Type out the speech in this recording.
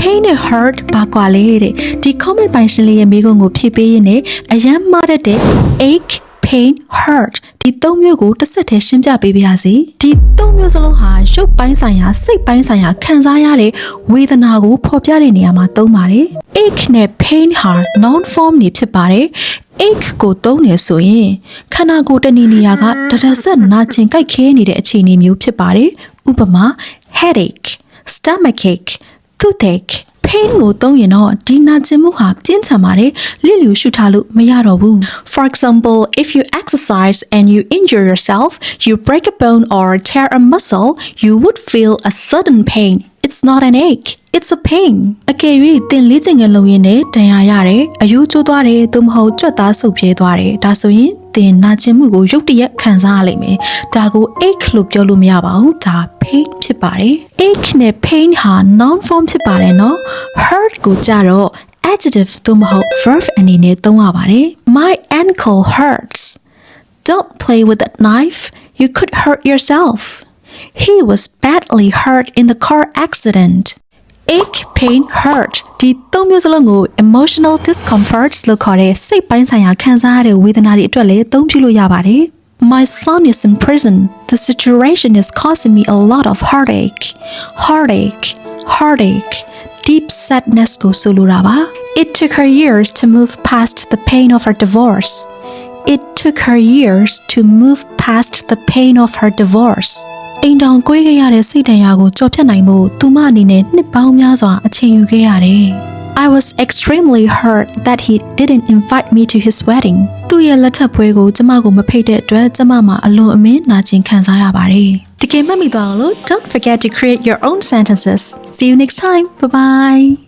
pain and hurt ဘာကွာလဲတဲ့ဒီ comment ပိုင်ရှင်လေးရဲ့မိကုံကိုဖြည့်ပေးရင်းနဲ့အယမ်းမားတဲ့ ache pain hurt ဒီသုံးမျိုးကိုတစ်ဆက်တည်းရှင်းပြပေးပါရစေဒီသုံးမျိုးစလုံးဟာရုပ်ပိုင်းဆိုင်ရာစိတ်ပိုင်းဆိုင်ရာခံစားရတဲ့ဝေဒနာကိုဖော်ပြတဲ့နေရာမှာသုံးပါတယ် ache နဲ့ pain ဟာ noun form နေဖြစ်ပါတယ် ache ကိုသုံးနေဆိုရင်ခန္ဓာကိုယ်တဏီနေရာကတရဆက်နာကျင်ကြိုက်ခဲနေတဲ့အခြေအနေမျိုးဖြစ်ပါတယ်ဥပမာ headache stomachache toothache pain ကိုသုံးရင်တော့ဒီနာကျင်မှုဟာပြင်းထန်ပါတယ်လျစ်လျူရှုထားလို့မရတော့ဘူး For example if you exercise and you injure yourself you break a bone or tear a muscle you would feel a sudden pain It's not an ache it's a pain အကယ်၍သင်လေ့ကျင့်ခန်းလုပ်ရင်းနဲ့ဒဏ်ရာရတယ်အယိုးကျိုးသွားတယ်သို့မဟုတ်ကြွက်သားဆုပ်ပြဲသွားတယ်ဒါဆိုရင်သင်နာကျင်မှုကိုရုတ်တရက်ခံစားရလိမ့်မယ်ဒါကို ache လို့ပြောလို့မရပါဘူးဒါ pain ဖြစ်ပါတယ် ache နဲ့ pain ဟာ noun form ဖြစ်ပါတယ်နော် hurt ကိုကြတော့ adjective သို့မဟုတ် verb အနေနဲ့သုံးရပါတယ် My ankle hurts Don't play with that knife you could hurt yourself He was badly hurt in the car accident ache pain hurt ဒီသုံးမျိုးစလုံးကို emotional discomforts လို့ခေါ်တဲ့စိတ်ပိုင်းဆိုင်ရာခံစားရတဲ့ဝေဒနာတွေအတွက်လည်းသုံးပြလို့ရပါတယ် My son is in prison the situation is causing me a lot of heartache deep sadness ကိုဆိုလိုတာပါ It took her years to move past the pain of her divorce It took her years to move past the pain of her divorceအိမ်တောင်ကွေးခဲ့ရတဲ့စိတ်ဒဏ်ရာကိုကြော်ဖြတ်နိုင်ဖို့သူမအနေနဲ့နှစ်ပေါင်းများစွာအချိန်ယူခဲ့ရတယ် I was extremely hurt that he didn't invite me to his wedding သူ့ရဲ့လက်ထပ်ပွဲကိုကျမကိုမဖိတ်တဲ့အတွက်ကျမမှာအလွန်အမင်းနာကျင်ခံစားရပါတယ်တကယ်မှတ်မိသွားအောင်လို့ Don't forget to create your own sentences See you next time bye bye